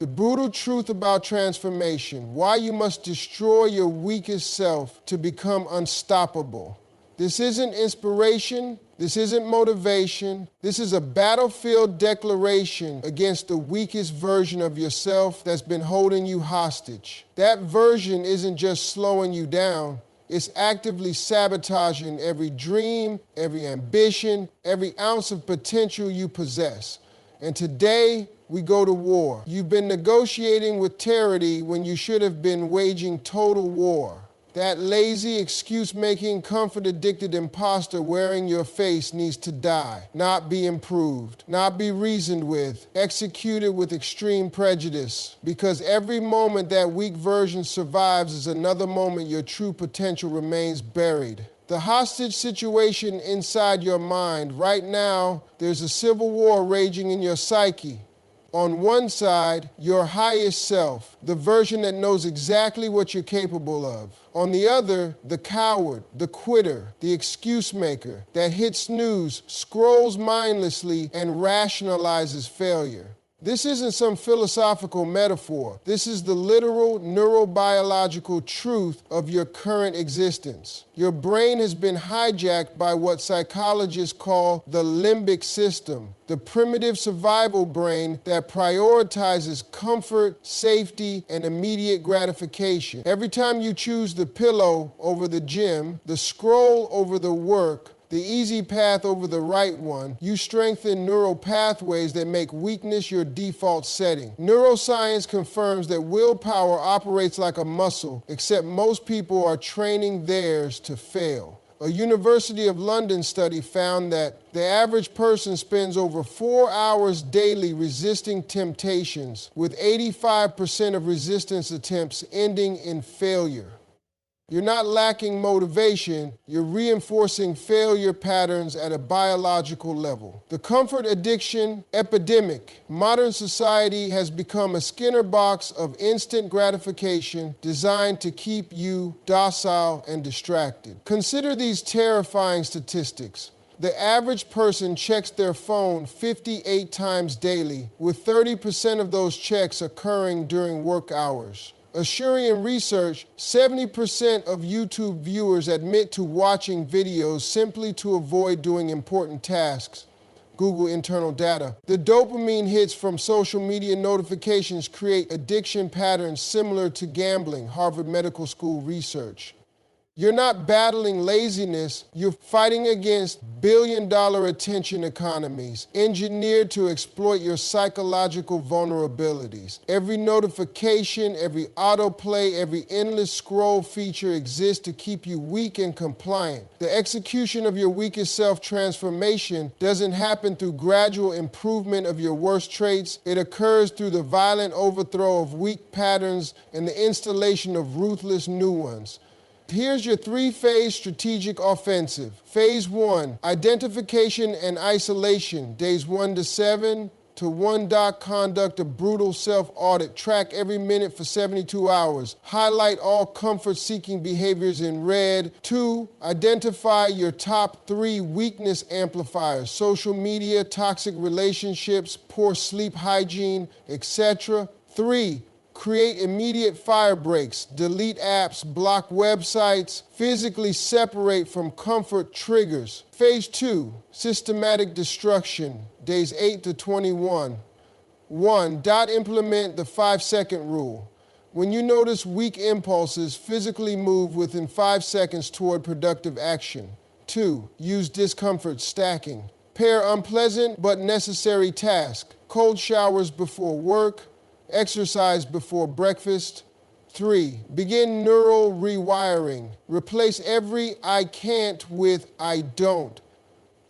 The brutal truth about transformation, why you must destroy your weakest self to become unstoppable. This isn't inspiration, this isn't motivation, this is a battlefield declaration against the weakest version of yourself that's been holding you hostage. That version isn't just slowing you down, it's actively sabotaging every dream, every ambition, every ounce of potential you possess. And today, we go to war. You've been negotiating with tyranny when you should have been waging total war. That lazy, excuse-making, comfort-addicted imposter wearing your face needs to die, not be improved, not be reasoned with, executed with extreme prejudice. Because every moment that weak version survives is another moment your true potential remains buried. The hostage situation inside your mind, right now, there's a civil war raging in your psyche. On one side, your highest self, the version that knows exactly what you're capable of. On the other, the coward, the quitter, the excuse maker that hits snooze, scrolls mindlessly, and rationalizes failure. This isn't some philosophical metaphor. This is the literal neurobiological truth of your current existence. Your brain has been hijacked by what psychologists call the limbic system, the primitive survival brain that prioritizes comfort, safety, and immediate gratification. Every time you choose the pillow over the gym, the scroll over the work, the easy path over the right one, you strengthen neural pathways that make weakness your default setting. Neuroscience confirms that willpower operates like a muscle, except most people are training theirs to fail. A University of London study found that the average person spends over 4 hours daily resisting temptations, with 85% of resistance attempts ending in failure. You're not lacking motivation, you're reinforcing failure patterns at a biological level. The comfort addiction epidemic. Modern society has become a Skinner box of instant gratification designed to keep you docile and distracted. Consider these terrifying statistics. The average person checks their phone 58 times daily, with 30% of those checks occurring during work hours. Assuring research, 70% of YouTube viewers admit to watching videos simply to avoid doing important tasks. Google internal data. The dopamine hits from social media notifications create addiction patterns similar to gambling, Harvard Medical School research. You're not battling laziness, you're fighting against billion-dollar attention economies, engineered to exploit your psychological vulnerabilities. Every notification, every autoplay, every endless scroll feature exists to keep you weak and compliant. The execution of your weakest self-transformation doesn't happen through gradual improvement of your worst traits. It occurs through the violent overthrow of weak patterns and the installation of ruthless new ones. Here's your 3-phase strategic offensive. Phase 1, identification and isolation, days 1 to 7. To 1. Conduct a brutal self-audit. Track every minute for 72 hours. Highlight all comfort-seeking behaviors in red. 2. Identify your top 3 weakness amplifiers. Social media, toxic relationships, poor sleep hygiene, etc. 3. Create immediate fire breaks, delete apps, block websites, physically separate from comfort triggers. Phase 2, systematic destruction, days 8 to 21. 1. Implement the 5-second rule. When you notice weak impulses, physically move within 5 seconds toward productive action. 2. Use discomfort stacking. Pair unpleasant but necessary tasks. Cold showers before work, exercise before breakfast. 3. Begin neural rewiring. Replace every I can't with I don't.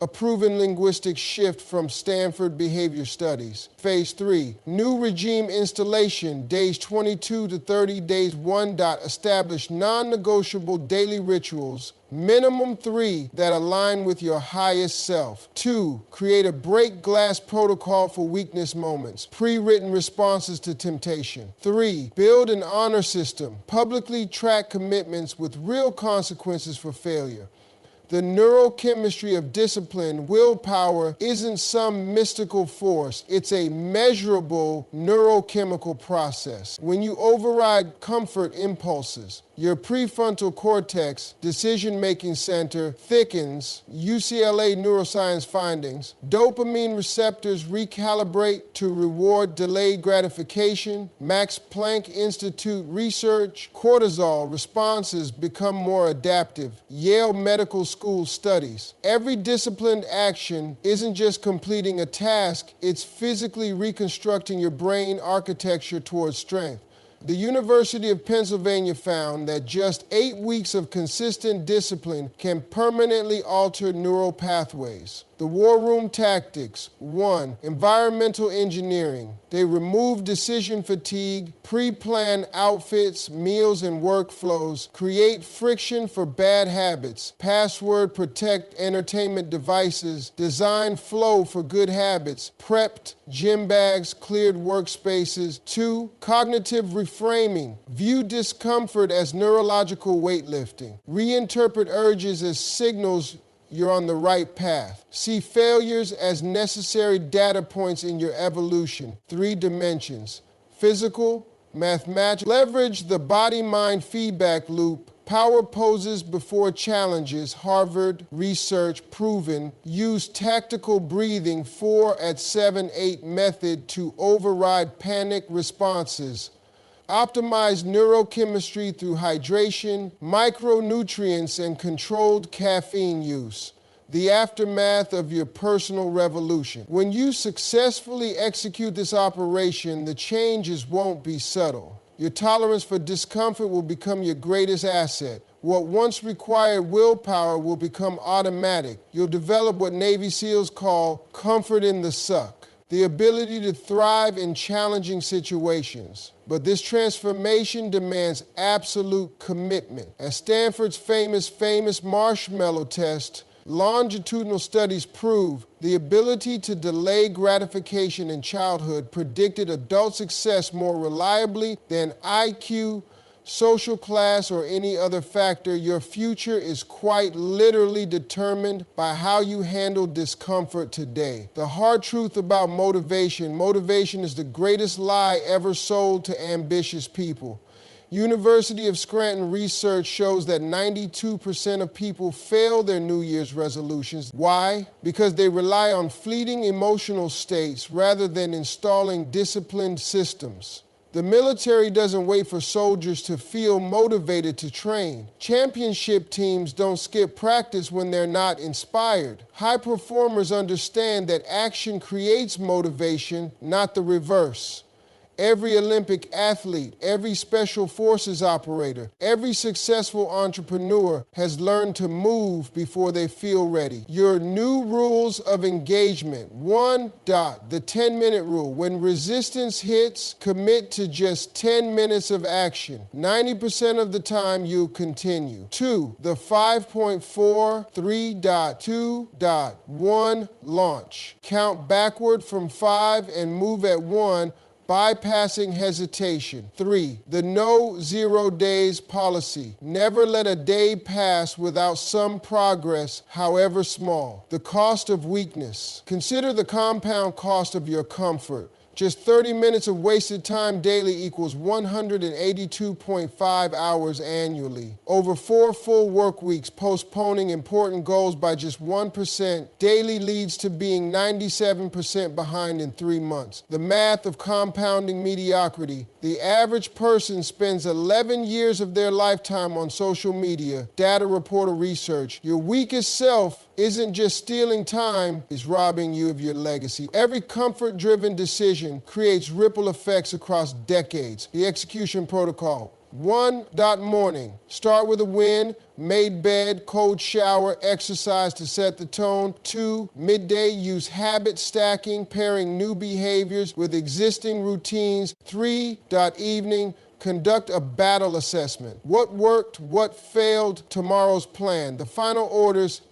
A proven linguistic shift from Stanford Behavior Studies. Phase 3. New regime installation, days 22 to 30, days 1. Establish non-negotiable daily rituals, minimum 3 that align with your highest self. 2. Create a break glass protocol for weakness moments, pre-written responses to temptation. 3. Build an honor system. Publicly track commitments with real consequences for failure. The neurochemistry of discipline, willpower, isn't some mystical force. It's a measurable neurochemical process. When you override comfort impulses, your prefrontal cortex, decision-making center, thickens. UCLA neuroscience findings. Dopamine receptors recalibrate to reward delayed gratification. Max Planck Institute research. Cortisol responses become more adaptive. Yale Medical School studies. Every disciplined action isn't just completing a task, it's physically reconstructing your brain architecture towards strength. The University of Pennsylvania found that just 8 weeks of consistent discipline can permanently alter neural pathways. The war room tactics. 1. Environmental engineering. They remove decision fatigue, pre-plan outfits, meals, and workflows, create friction for bad habits, password protect entertainment devices, design flow for good habits, prepped gym bags, cleared workspaces. 2. Cognitive reframing. View discomfort as neurological weightlifting. Reinterpret urges as signals you're on the right path. See failures as necessary data points in your evolution. 3 dimensions. Physical, mathematical. Leverage the body-mind feedback loop. Power poses before challenges. Harvard research proven. Use tactical breathing 4 at 7-8 method to override panic responses. Optimize neurochemistry through hydration, micronutrients, and controlled caffeine use. The aftermath of your personal revolution. When you successfully execute this operation, the changes won't be subtle. Your tolerance for discomfort will become your greatest asset. What once required willpower will become automatic. You'll develop what Navy SEALs call comfort in the suck, the ability to thrive in challenging situations. But this transformation demands absolute commitment. As Stanford's famous marshmallow test, longitudinal studies prove the ability to delay gratification in childhood predicted adult success more reliably than IQ, social class, or any other factor. Your future is quite literally determined by how you handle discomfort today. The hard truth about motivation is the greatest lie ever sold to ambitious people. University of Scranton research shows that 92% of people fail their New Year's resolutions. Why? Because they rely on fleeting emotional states rather than installing disciplined systems. The military doesn't wait for soldiers to feel motivated to train. Championship teams don't skip practice when they're not inspired. High performers understand that action creates motivation, not the reverse. Every Olympic athlete, every special forces operator, every successful entrepreneur has learned to move before they feel ready. Your new rules of engagement. 1. The 10-minute rule. When resistance hits, commit to just 10 minutes of action. 90% of the time you'll continue. 2. The 5.4, 3.2.1 launch. Count backward from 5 and move at 1, bypassing hesitation. 3. The no 0 days policy. Never let a day pass without some progress, however small. The cost of weakness. Consider the compound cost of your comfort. Just 30 minutes of wasted time daily equals 182.5 hours annually. Over 4 full work weeks, postponing important goals by just 1% daily leads to being 97% behind in 3 months. The math of compounding mediocrity. The average person spends 11 years of their lifetime on social media. Data reporter research. Your weakest self isn't just stealing time, it's robbing you of your legacy. Every comfort-driven decision creates ripple effects across decades. The execution protocol. 1. Morning. Start with a win, made bed, cold shower, exercise to set the tone. 2. Midday. Use habit stacking, pairing new behaviors with existing routines. 3. Evening. Conduct a battle assessment. What worked, what failed, tomorrow's plan. The final orders.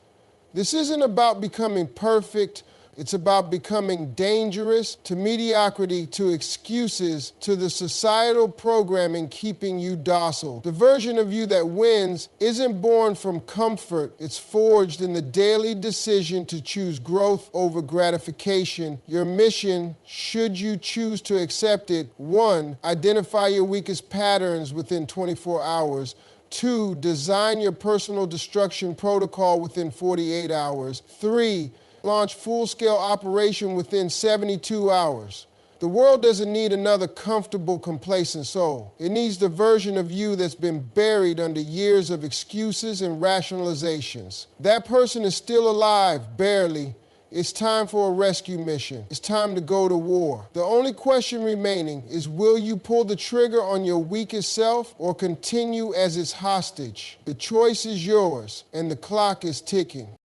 This isn't about becoming perfect, It's about becoming dangerous to mediocrity, to excuses, to the societal programming keeping you docile. The version of you that wins isn't born from comfort. It's forged in the daily decision to choose growth over gratification. Your mission, should you choose to accept it: 1, identify your weakest patterns within 24 hours. 2, design your personal destruction protocol within 48 hours. 3, launch full-scale operation within 72 hours. The world doesn't need another comfortable, complacent soul. It needs the version of you that's been buried under years of excuses and rationalizations. That person is still alive, barely. It's time for a rescue mission. It's time to go to war. The only question remaining is, will you pull the trigger on your weakest self or continue as its hostage? The choice is yours, and the clock is ticking.